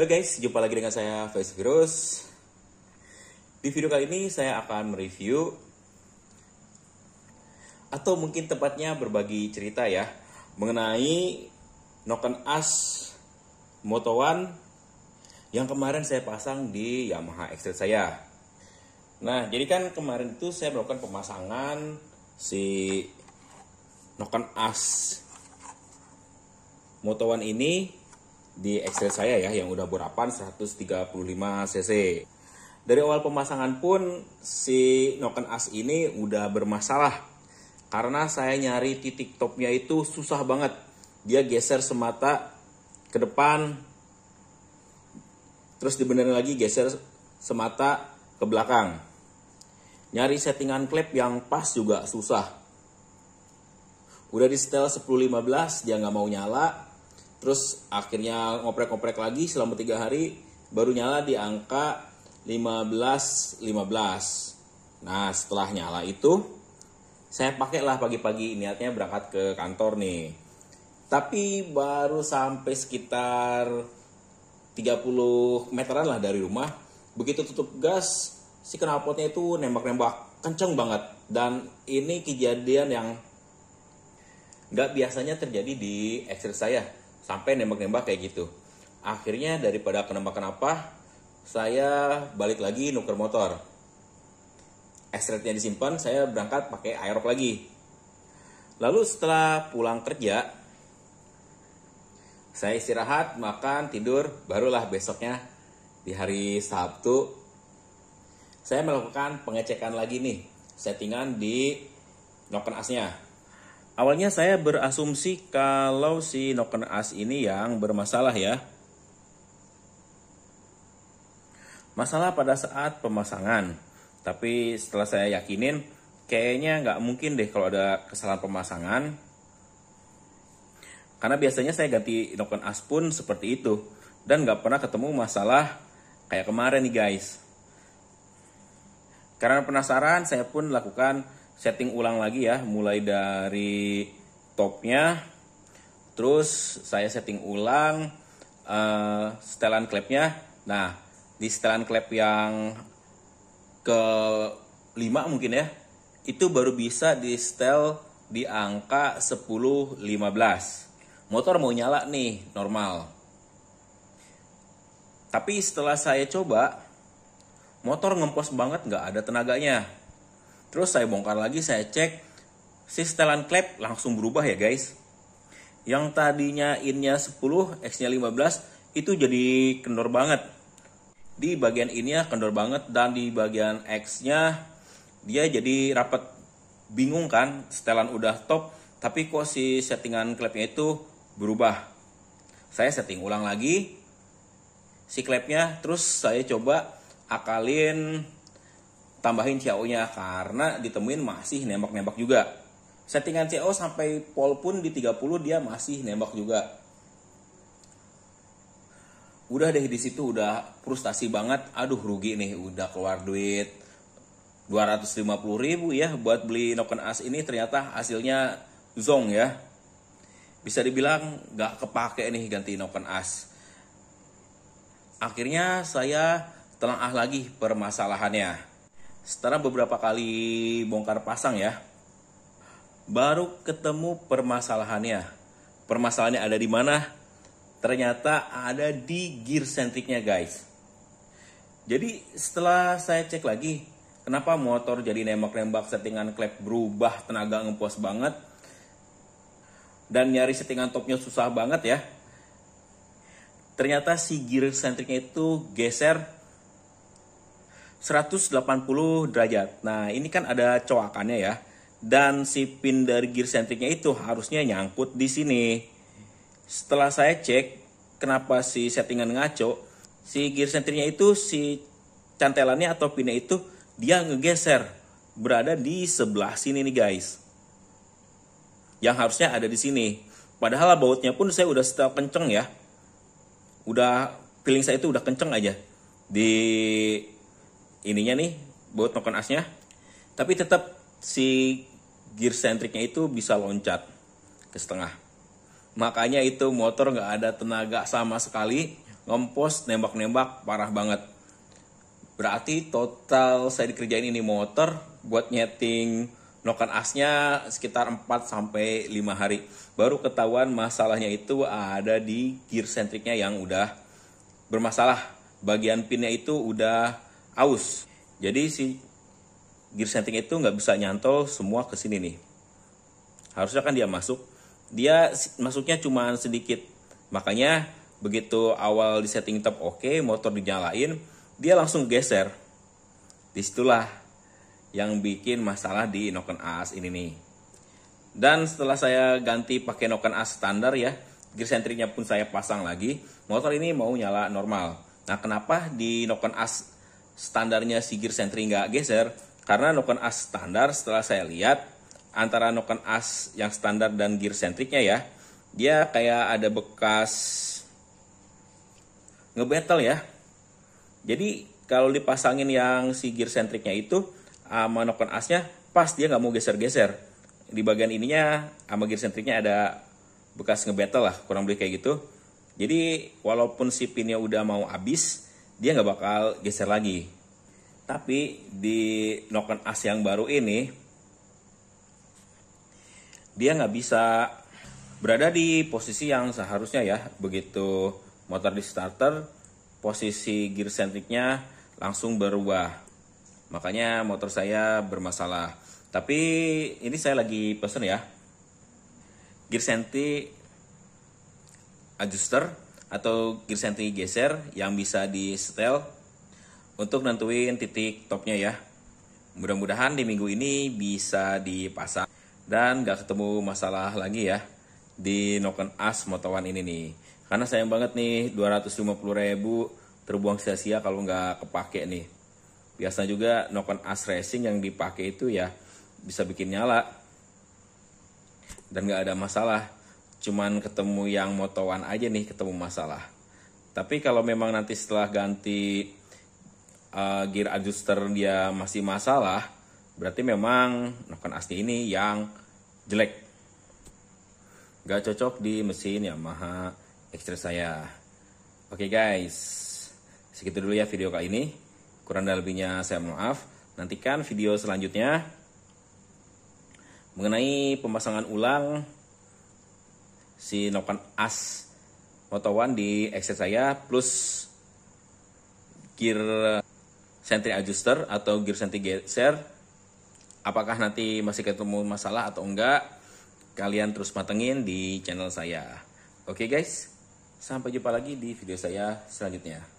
Halo guys, jumpa lagi dengan saya Faiz Virus. Di video kali ini saya akan mereview atau mungkin tepatnya berbagi cerita ya mengenai Noken As Moto1 yang kemarin saya pasang di Yamaha X-Trail saya. Nah, jadi kan kemarin itu saya melakukan pemasangan si Noken As Moto1 ini di X-Trail saya ya, yang udah berapan 135 cc. Dari awal pemasangan pun si Noken As ini udah bermasalah karena saya nyari titik topnya itu susah banget. Dia geser semata ke depan, terus dibenerin lagi geser semata ke belakang. Nyari settingan klep yang pas juga susah. Udah di setel 10-15 dia nggak mau nyala. Terus akhirnya ngoprek-ngoprek lagi selama 3 hari baru nyala di angka 15. Nah, setelah nyala itu saya pakailah pagi-pagi, niatnya berangkat ke kantor nih. Tapi baru sampai sekitar 30 meteran lah dari rumah. Begitu tutup gas, si knalpotnya itu nembak-nembak kenceng banget. Dan ini kejadian yang nggak biasanya terjadi di X-Trail saya. Sampai nembak-nembak kayak gitu. Akhirnya daripada kenapa-kenapa, saya balik lagi nuker motor. X-Trail-nya disimpan, saya berangkat pakai Aerox lagi. Lalu setelah pulang kerja, saya istirahat, makan, tidur, barulah besoknya di hari Sabtu saya melakukan pengecekan lagi nih, settingan di Noken As-nya. Awalnya saya berasumsi kalau si Noken As ini yang bermasalah ya. Masalah pada saat pemasangan. Tapi setelah saya yakinin, kayaknya nggak mungkin deh kalau ada kesalahan pemasangan. Karena biasanya saya ganti Noken As pun seperti itu. Dan nggak pernah ketemu masalah kayak kemarin nih guys. Karena penasaran, saya pun lakukan setting ulang lagi ya. Mulai dari topnya. Terus saya setting ulang setelan klepnya. Nah, di setelan klep yang ke-5 mungkin ya, itu baru bisa di setel di angka 10-15. Motor mau nyala nih normal. Tapi setelah saya coba, motor ngempos banget, nggak ada tenaganya. Terus saya bongkar lagi, saya cek, si setelan klep langsung berubah ya guys. Yang tadinya innya 10, X-nya 15, itu jadi kendor banget. Di bagian ininya kendor banget, dan di bagian X-nya dia jadi rapet. Bingung kan, setelan udah top, tapi kok si settingan klepnya itu berubah. Saya setting ulang lagi si klepnya, terus saya coba akalin tambahin CAO-nya karena ditemuin masih nembak-nembak juga. Settingan CAO sampai pol pun di 30 dia masih nembak juga. Udah deh di situ udah frustasi banget. Aduh rugi nih, udah keluar duit 250.000 ya buat beli Noken As ini, ternyata hasilnya zong ya. Bisa dibilang gak kepake nih ganti Noken As. Akhirnya saya telaah lagi permasalahannya. Setelah beberapa kali bongkar pasang ya, baru ketemu permasalahannya. Permasalahannya ada di mana? Ternyata ada di gear centricnya guys. Jadi setelah saya cek lagi, kenapa motor jadi nembak-nembak, settingan klep berubah, tenaga ngepos banget, dan nyari settingan topnya susah banget ya. Ternyata si gear centricnya itu geser 180 derajat. Nah ini kan ada coakannya ya, dan si pin dari gear centricnya itu harusnya nyangkut di sini. Setelah saya cek kenapa si settingan ngaco, si gear centricnya itu si cantelannya atau pinnya itu dia ngegeser berada di sebelah sini nih guys. Yang harusnya ada di sini. Padahal bautnya pun saya udah setel kenceng ya. Udah feeling saya itu udah kenceng aja di ininya nih, baut Noken As-nya. Tapi tetap si gear centricnya itu bisa loncat ke setengah. Makanya itu motor nggak ada tenaga sama sekali ngempos, nembak-nembak, parah banget. Berarti total saya dikerjain ini motor buat nyeting noken asnya sekitar 4-5 hari. Baru ketahuan masalahnya itu ada di gear centricnya yang udah bermasalah. Bagian pinnya itu udah aus. Jadi si gear centric itu nggak bisa nyantol semua ke sini nih. Harusnya kan dia masuk. Dia masuknya cuma sedikit. Makanya begitu awal di setting top oke, motor dinyalain, dia langsung geser. Disitulah yang bikin masalah di noken as ini nih. Dan setelah saya ganti pakai noken as standar ya, gear centricnya pun saya pasang lagi, motor ini mau nyala normal. Nah, kenapa di noken as standarnya si gear centric nggak geser? Karena noken as standar setelah saya lihat antara noken as yang standar dan gear centricnya ya, dia kayak ada bekas ngebetel ya. Jadi kalau dipasangin yang si gear centricnya itu sama noken asnya pas, dia nggak mau geser-geser. Di bagian ininya sama gear centricnya ada bekas ngebetel lah, kurang lebih kayak gitu. Jadi walaupun si pinnya udah mau habis, dia nggak bakal geser lagi. Tapi di noken as yang baru ini, dia nggak bisa berada di posisi yang seharusnya ya. Begitu motor di starter, posisi gear centricnya langsung berubah. Makanya motor saya bermasalah. Tapi ini saya lagi pesen ya, gear centric adjuster atau gear centric geser yang bisa di setel untuk nentuin titik topnya ya. Mudah-mudahan di minggu ini bisa dipasang dan gak ketemu masalah lagi ya di noken as Moto1 ini nih. Karena sayang banget nih 250.000 terbuang sia-sia kalau nggak kepake nih. Biasa juga noken as racing yang dipakai itu ya bisa bikin nyala dan nggak ada masalah. Cuman ketemu yang Moto1 aja nih ketemu masalah. Tapi kalau memang nanti setelah ganti gear adjuster dia masih masalah, berarti memang noken asnya ini yang jelek, gak cocok di mesin Yamaha X-Trail saya. Oke guys, segitu dulu ya video kali ini. Kurang dan lebihnya saya maaf. Nantikan video selanjutnya mengenai pemasangan ulang si noken as Moto1 di X-Trail saya plus gear centric adjuster atau gear centric geser. Apakah nanti masih ketemu masalah atau enggak? Kalian terus matengin di channel saya. Oke guys, sampai jumpa lagi di video saya selanjutnya.